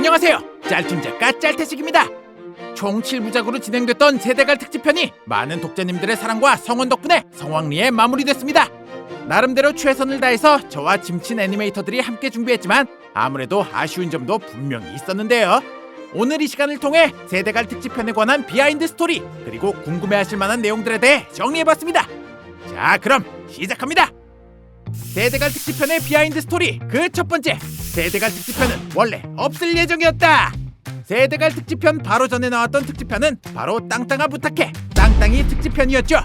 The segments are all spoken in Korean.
안녕하세요, 짤툰 작가 짤태식입니다. 총 7부작으로 진행됐던 세대갈 특집편이 많은 독자님들의 사랑과 성원 덕분에 성황리에 마무리됐습니다. 나름대로 최선을 다해서 저와 짐친 애니메이터들이 함께 준비했지만 아무래도 아쉬운 점도 분명히 있었는데요. 오늘 이 시간을 통해 세대갈 특집편에 관한 비하인드 스토리 그리고 궁금해하실 만한 내용들에 대해 정리해봤습니다. 자, 그럼 시작합니다. 세대갈 특집편의 비하인드 스토리 그 첫 번째, 세대갈 특집편은 원래 없을 예정이었다. 세대갈 특집편 바로 전에 나왔던 특집편은 바로 땅땅아 부탁해 땅땅이 특집편이었죠.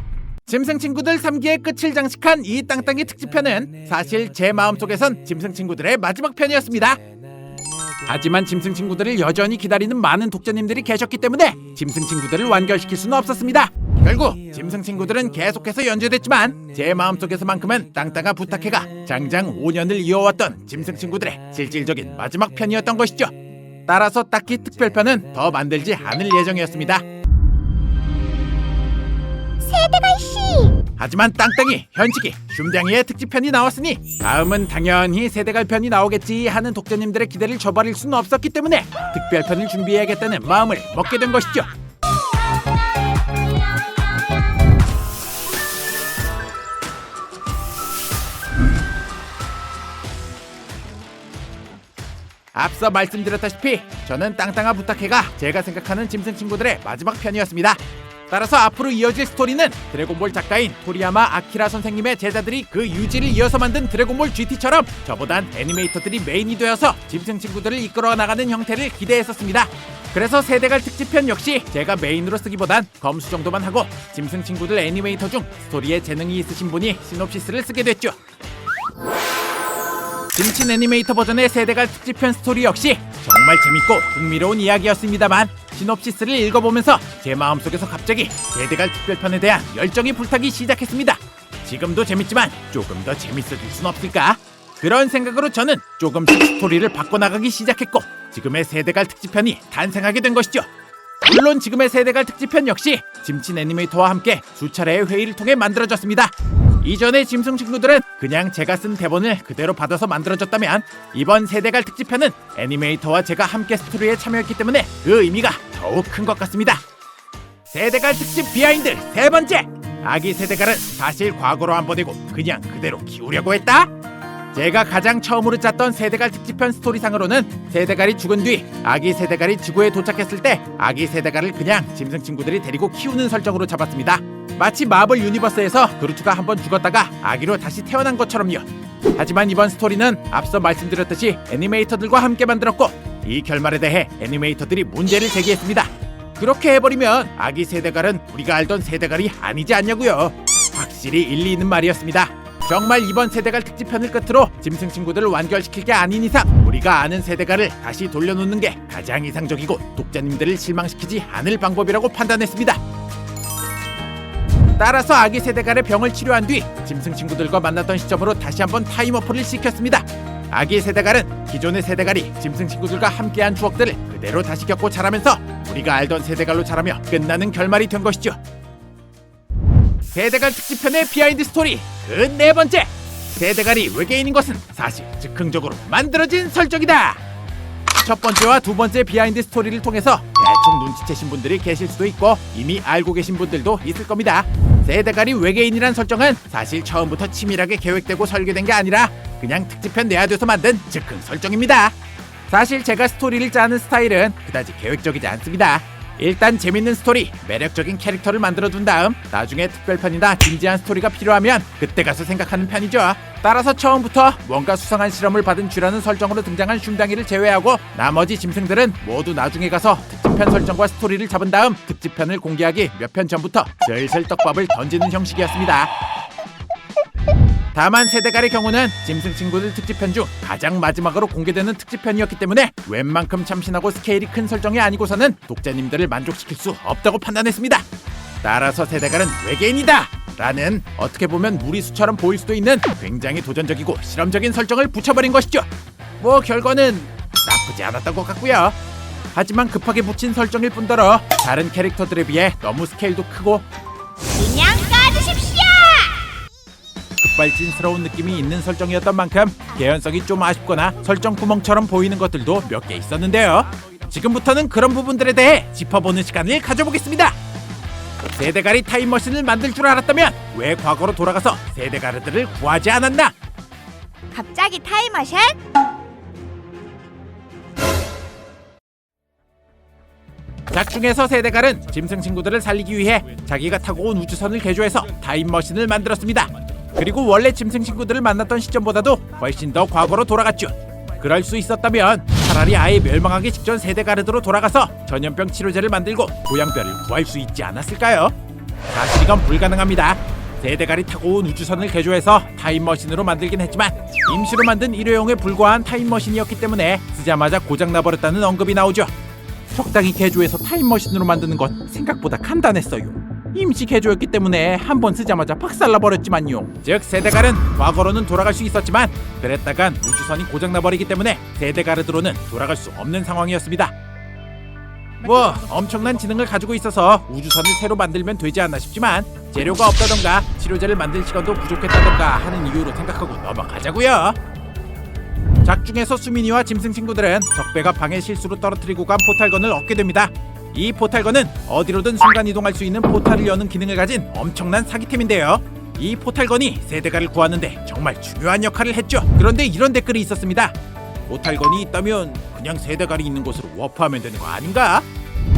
짐승 친구들 3기의 끝을 장식한 이 땅땅이 특집편은 사실 제 마음속에선 짐승 친구들의 마지막 편이었습니다. 하지만 짐승 친구들을 여전히 기다리는 많은 독자님들이 계셨기 때문에 짐승 친구들을 완결시킬 수는 없었습니다. 결국 짐승 친구들은 계속해서 연재됐지만 제 마음속에서만큼은 땅땅아 부탁해가 장장 5년을 이어왔던 짐승 친구들의 실질적인 마지막 편이었던 것이죠. 따라서 딱히 특별편은 더 만들지 않을 예정이었습니다. 세대갈씨! 하지만 땅땅이, 현식이, 슌댕이의 특집편이 나왔으니 다음은 당연히 세대갈 편이 나오겠지 하는 독자님들의 기대를 저버릴 수는 없었기 때문에 특별편을 준비해야겠다는 마음을 먹게 된 것이죠. 앞서 말씀드렸다시피 저는 땅땅아 부탁해가 제가 생각하는 짐승 친구들의 마지막 편이었습니다. 따라서 앞으로 이어질 스토리는 드래곤볼 작가인 토리야마 아키라 선생님의 제자들이 그 유지를 이어서 만든 드래곤볼 GT처럼 저보단 애니메이터들이 메인이 되어서 짐승 친구들을 이끌어 나가는 형태를 기대했었습니다. 그래서 세대갈 특집편 역시 제가 메인으로 쓰기보단 검수 정도만 하고 짐승 친구들 애니메이터 중 스토리에 재능이 있으신 분이 시놉시스를 쓰게 됐죠. 짐친 애니메이터 버전의 세대갈 특집편 스토리 역시 정말 재밌고 흥미로운 이야기였습니다만 시놉시스를 읽어보면서 제 마음속에서 갑자기 세대갈 특별편에 대한 열정이 불타기 시작했습니다. 지금도 재밌지만 조금 더 재밌어질 순 없을까? 그런 생각으로 저는 조금씩 스토리를 바꿔나가기 시작했고 지금의 세대갈 특집편이 탄생하게 된 것이죠. 물론 지금의 세대갈 특집편 역시 짐친 애니메이터와 함께 수차례의 회의를 통해 만들어졌습니다. 이전의 짐승 친구들은 그냥 제가 쓴 대본을 그대로 받아서 만들어졌다면 이번 세대갈 특집편은 애니메이터와 제가 함께 스토리에 참여했기 때문에 그 의미가 더욱 큰 것 같습니다. 세대갈 특집 비하인드 세 번째, 아기 세대갈은 사실 과거로 안 보내고 그냥 그대로 키우려고 했다. 제가 가장 처음으로 짰던 세대갈 특집편 스토리상으로는 세대갈이 죽은 뒤 아기 세대갈이 지구에 도착했을 때 아기 세대갈을 그냥 짐승 친구들이 데리고 키우는 설정으로 잡았습니다. 마치 마블 유니버스에서 그루트가 한번 죽었다가 아기로 다시 태어난 것처럼요. 하지만 이번 스토리는 앞서 말씀드렸듯이 애니메이터들과 함께 만들었고 이 결말에 대해 애니메이터들이 문제를 제기했습니다. 그렇게 해버리면 아기 세대갈은 우리가 알던 세대갈이 아니지 않냐고요. 확실히 일리 있는 말이었습니다. 정말 이번 세대갈 특집편을 끝으로 짐승 친구들을 완결시킬 게 아닌 이상 우리가 아는 세대갈을 다시 돌려놓는 게 가장 이상적이고 독자님들을 실망시키지 않을 방법이라고 판단했습니다. 따라서 아기 세대갈의 병을 치료한 뒤 짐승 친구들과 만났던 시점으로 다시 한번 타임워프를 시켰습니다. 아기 세대갈은 기존의 세대갈이 짐승 친구들과 함께한 추억들을 그대로 다시 겪고 자라면서 우리가 알던 세대갈로 자라며 끝나는 결말이 된 것이죠. 세대갈 특집편의 비하인드 스토리 그 네 번째, 세대갈이 외계인인 것은 사실 즉흥적으로 만들어진 설정이다. 첫 번째와 두 번째 비하인드 스토리를 통해서 대충 눈치채신 분들이 계실 수도 있고 이미 알고 계신 분들도 있을 겁니다. 세대갈이 외계인이란 설정은 사실 처음부터 치밀하게 계획되고 설계된 게 아니라 그냥 특집편 내야 돼서 만든 즉흥 설정입니다. 사실 제가 스토리를 짜는 스타일은 그다지 계획적이지 않습니다. 일단 재밌는 스토리, 매력적인 캐릭터를 만들어둔 다음 나중에 특별편이나 진지한 스토리가 필요하면 그때 가서 생각하는 편이죠. 따라서 처음부터 뭔가 수상한 실험을 받은 쥐라는 설정으로 등장한 슌댕이를 제외하고 나머지 짐승들은 모두 나중에 가서 특집편 설정과 스토리를 잡은 다음 특집편을 공개하기 몇 편 전부터 슬슬 떡밥을 던지는 형식이었습니다. 다만 세대갈의 경우는 짐승 친구들 특집편 중 가장 마지막으로 공개되는 특집편이었기 때문에 웬만큼 참신하고 스케일이 큰 설정이 아니고서는 독자님들을 만족시킬 수 없다고 판단했습니다. 따라서 세대갈은 외계인이다 라는 어떻게 보면 무리수처럼 보일 수도 있는 굉장히 도전적이고 실험적인 설정을 붙여버린 것이죠. 뭐 결과는 나쁘지 않았던 것 같고요. 하지만 급하게 붙인 설정일 뿐더러 다른 캐릭터들에 비해 너무 스케일도 크고 그냥 까주십시오! 급발진스러운 느낌이 있는 설정이었던 만큼 개연성이 좀 아쉽거나 설정 구멍처럼 보이는 것들도 몇 개 있었는데요. 지금부터는 그런 부분들에 대해 짚어보는 시간을 가져보겠습니다. 세대가리 타임머신을 만들 줄 알았다면 왜 과거로 돌아가서 세대가르들을 구하지 않았나? 갑자기 타임머신? 작중에서 세대갈은 짐승 친구들을 살리기 위해 자기가 타고 온 우주선을 개조해서 타임머신을 만들었습니다. 그리고 원래 짐승 친구들을 만났던 시점보다도 훨씬 더 과거로 돌아갔죠. 그럴 수 있었다면 차라리 아예 멸망하기 직전 세대가르드로 돌아가서 전염병 치료제를 만들고 고양뼈를 구할 수 있지 않았을까요? 사실 이건 불가능합니다. 세대갈이 타고 온 우주선을 개조해서 타임머신으로 만들긴 했지만 임시로 만든 일회용에 불과한 타임머신이었기 때문에 쓰자마자 고장나버렸다는 언급이 나오죠. 적당히 개조해서 타임머신으로 만드는 건 생각보다 간단했어요. 임시 개조였기 때문에 한 번 쓰자마자 박살나버렸지만요. 즉 세대갈은 과거로는 돌아갈 수 있었지만 그랬다간 우주선이 고장나버리기 때문에 세대가르드로는 돌아갈 수 없는 상황이었습니다. 뭐 엄청난 지능을 가지고 있어서 우주선을 새로 만들면 되지 않나 싶지만 재료가 없다던가 치료제를 만들 시간도 부족했다던가 하는 이유로 생각하고 넘어가자고요. 작중에서 수민이와 짐승 친구들은 적배가 방해 실수로 떨어뜨리고 간 포탈건을 얻게 됩니다. 이 포탈건은 어디로든 순간 이동할 수 있는 포탈을 여는 기능을 가진 엄청난 사기템인데요. 이 포탈건이 세대가를 구하는데 정말 중요한 역할을 했죠. 그런데 이런 댓글이 있었습니다. 포탈건이 있다면 그냥 세대갈이 있는 곳으로 워프하면 되는 거 아닌가?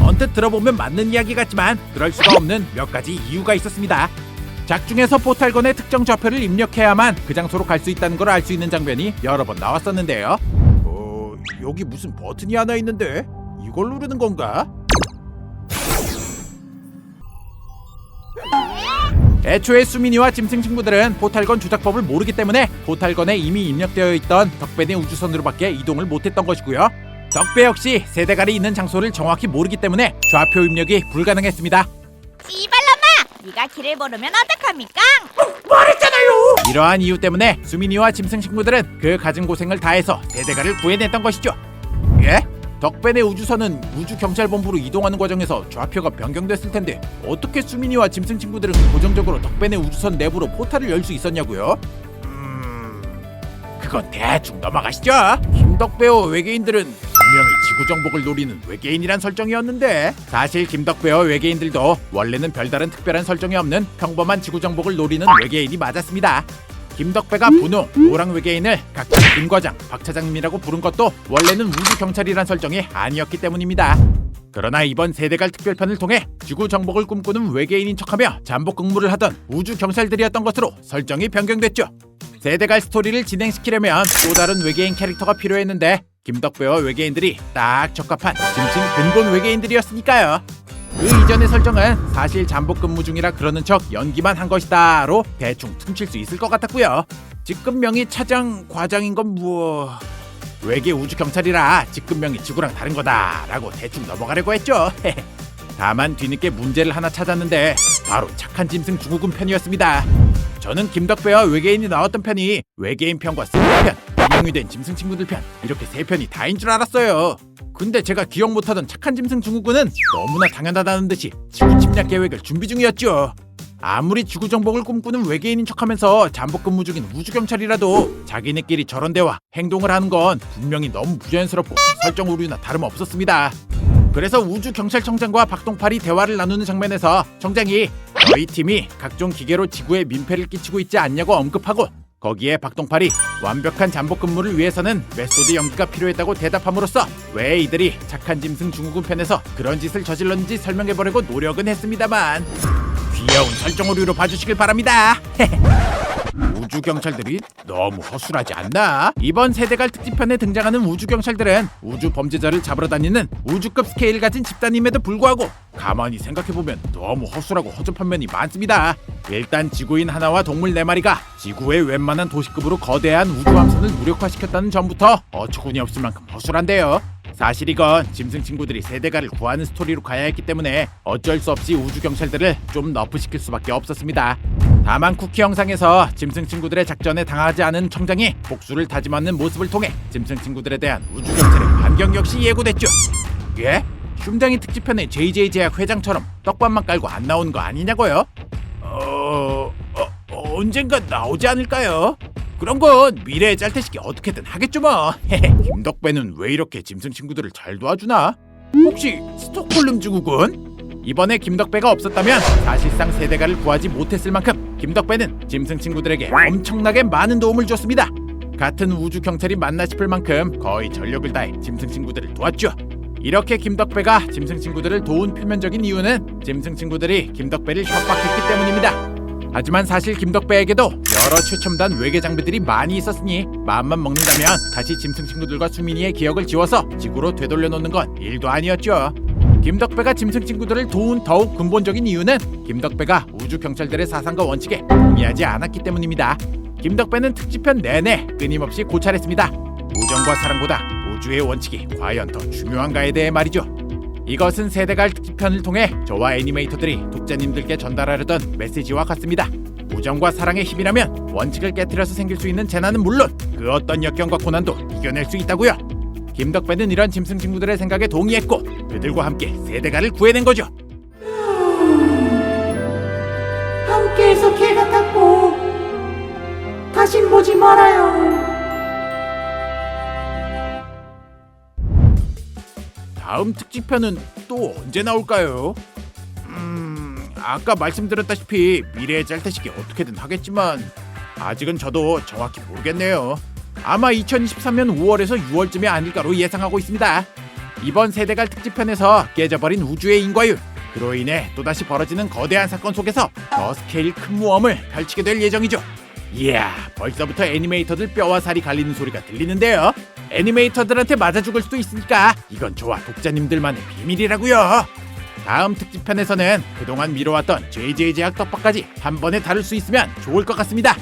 언뜻 들어보면 맞는 이야기 같지만 그럴 수가 없는 몇 가지 이유가 있었습니다. 작중에서 포탈건의 특정 좌표를 입력해야만 그 장소로 갈 수 있다는 걸 알 수 있는 장면이 여러 번 나왔었는데요. 여기 무슨 버튼이 하나 있는데 이걸 누르는 건가? 애초에 수민이와 짐승 친구들은 포탈건 조작법을 모르기 때문에 포탈건에 이미 입력되어 있던 덕배네 우주선으로밖에 이동을 못했던 것이고요. 덕배 역시 세대갈이 있는 장소를 정확히 모르기 때문에 좌표 입력이 불가능했습니다. 씨발놈아! 네가 길을 모르면 어떡합니까? 말했잖아요! 이러한 이유 때문에 수민이와 짐승 친구들은 그 갖은 고생을 다해서 세대갈을 구해냈던 것이죠. 예? 덕배네 우주선은 우주경찰본부로 이동하는 과정에서 좌표가 변경됐을 텐데 어떻게 수민이와 짐승 친구들은 고정적으로 덕배네 우주선 내부로 포탈을 열 수 있었냐고요? 그건 대충 넘어가시죠. 김덕배와 외계인들은 분명히 지구 정복을 노리는 외계인이란 설정이었는데 사실 김덕배와 외계인들도 원래는 별다른 특별한 설정이 없는 평범한 지구 정복을 노리는 외계인이 맞았습니다. 김덕배가 분홍, 노랑 외계인을 각각 김과장, 박차장님이라고 부른 것도 원래는 우주경찰이란 설정이 아니었기 때문입니다. 그러나 이번 세대갈 특별편을 통해 지구 정복을 꿈꾸는 외계인인 척하며 잠복 근무를 하던 우주경찰들이었던 것으로 설정이 변경됐죠. 세대갈 스토리를 진행시키려면 또 다른 외계인 캐릭터가 필요했는데 김덕배와 외계인들이 딱 적합한 짐승 근본 외계인들이었으니까요. 그 이전의 설정은 사실 잠복 근무 중이라 그러는 척 연기만 한 것이다로 대충 퉁칠 수 있을 것 같았고요. 직급명이 차장, 과장인 건 외계 우주경찰이라 직급명이 지구랑 다른 거다라고 대충 넘어가려고 했죠. 다만 뒤늦게 문제를 하나 찾았는데 바로 착한 짐승 중후군 편이었습니다. 저는 김덕배와 외계인이 나왔던 편이 외계인 편과 승객 편, 유명이 된 짐승 친구들 편 이렇게 세 편이 다인 줄 알았어요. 근데 제가 기억 못하던 착한 짐승 중후군은 너무나 당연하다는 듯이 지구 침략 계획을 준비 중이었죠. 아무리 지구 정복을 꿈꾸는 외계인인 척하면서 잠복 근무 중인 우주경찰이라도 자기네끼리 저런 대화, 행동을 하는 건 분명히 너무 부자연스럽고 설정 오류나 다름없었습니다. 그래서 우주경찰청장과 박동팔이 대화를 나누는 장면에서 청장이 저희 팀이 각종 기계로 지구에 민폐를 끼치고 있지 않냐고 언급하고 거기에 박동팔이 완벽한 잠복 근무를 위해서는 메소드 연기가 필요했다고 대답함으로써 왜 이들이 착한 짐승 중후군 편에서 그런 짓을 저질렀는지 설명해보려고 노력은 했습니다만 귀여운 설정 오류로 봐주시길 바랍니다. 우주경찰들이 너무 허술하지 않나? 이번 세대갈 특집편에 등장하는 우주경찰들은 우주 범죄자를 잡으러 다니는 우주급 스케일을 가진 집단임에도 불구하고 가만히 생각해보면 너무 허술하고 허접한 면이 많습니다. 일단 지구인 하나와 동물 4마리가 지구의 웬만한 도시급으로 거대한 우주함선을 무력화시켰다는 점부터 어처구니 없을 만큼 허술한데요. 사실 이건 짐승 친구들이 세대가를 구하는 스토리로 가야 했기 때문에 어쩔 수 없이 우주경찰들을 좀 너프시킬 수밖에 없었습니다. 다만 쿠키 영상에서 짐승 친구들의 작전에 당하지 않은 청장이 복수를 다짐하는 모습을 통해 짐승 친구들에 대한 우주경찰의 반경 역시 예고됐죠. 예? 흉장이 특집편의 JJ 제약 회장처럼 떡밥만 깔고 안 나오는 거 아니냐고요? 언젠가 나오지 않을까요? 그런 건 미래의 짤태식이 어떻게든 하겠죠 뭐. 김덕배는 왜 이렇게 짐승 친구들을 잘 도와주나? 혹시 스톡홀름 증후군? 이번에 김덕배가 없었다면 사실상 세대가를 구하지 못했을 만큼 김덕배는 짐승 친구들에게 엄청나게 많은 도움을 줬습니다. 같은 우주 경찰이 맞나 싶을 만큼 거의 전력을 다해 짐승 친구들을 도왔죠. 이렇게 김덕배가 짐승 친구들을 도운 표면적인 이유는 짐승 친구들이 김덕배를 협박했기 때문입니다. 하지만 사실 김덕배에게도 여러 최첨단 외계 장비들이 많이 있었으니 마음만 먹는다면 다시 짐승 친구들과 수민이의 기억을 지워서 지구로 되돌려 놓는 건 일도 아니었죠. 김덕배가 짐승 친구들을 도운 더욱 근본적인 이유는 김덕배가 우주 경찰들의 사상과 원칙에 동의하지 않았기 때문입니다. 김덕배는 특집편 내내 끊임없이 고찰했습니다. 우정과 사랑보다 우주의 원칙이 과연 더 중요한가에 대해 말이죠. 이것은 세대갈 특집편을 통해 저와 애니메이터들이 독자님들께 전달하려던 메시지와 같습니다. 우정과 사랑의 힘이라면 원칙을 깨트려서 생길 수 있는 재난은 물론 그 어떤 역경과 고난도 이겨낼 수 있다고요. 김덕배는 이런 짐승 친구들의 생각에 동의했고 그들과 함께 세대가를 구해낸 거죠. 함께해서 개 같았고 다신 보지 말아요. 다음 특집편은 또 언제 나올까요? 아까 말씀드렸다시피 미래의 짤태식이 어떻게든 하겠지만 아직은 저도 정확히 모르겠네요. 아마 2023년 5월에서 6월쯤이 아닐까로 예상하고 있습니다. 이번 세대갈 특집편에서 깨져버린 우주의 인과율, 그로 인해 또다시 벌어지는 거대한 사건 속에서 더 스케일 큰 모험을 펼치게 될 예정이죠. 이야, 벌써부터 애니메이터들 뼈와 살이 갈리는 소리가 들리는데요. 애니메이터들한테 맞아 죽을 수도 있으니까 이건 저와 독자님들만의 비밀이라고요. 다음 특집편에서는 그동안 미뤄왔던 JJ 제약 떡밥까지 한 번에 다룰 수 있으면 좋을 것 같습니다.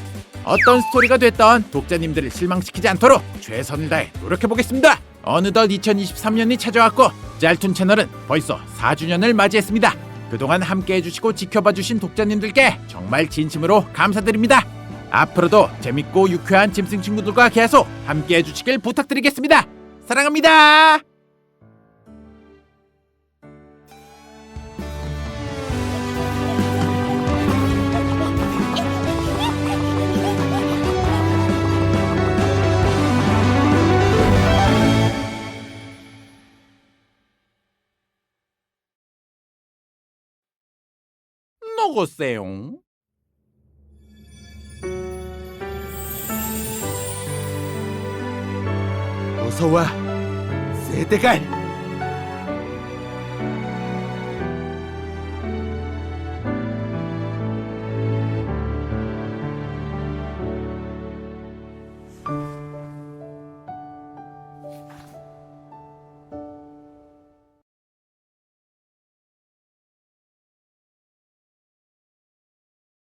어떤 스토리가 됐던 독자님들을 실망시키지 않도록 최선을 다해 노력해보겠습니다. 어느덧 2023년이 찾아왔고 짤툰 채널은 벌써 4주년을 맞이했습니다. 그동안 함께해주시고 지켜봐주신 독자님들께 정말 진심으로 감사드립니다. 앞으로도 재밌고 유쾌한 짐승 친구들과 계속 함께해주시길 부탁드리겠습니다. 사랑합니다. 먹었어요. 어서와 세대갈.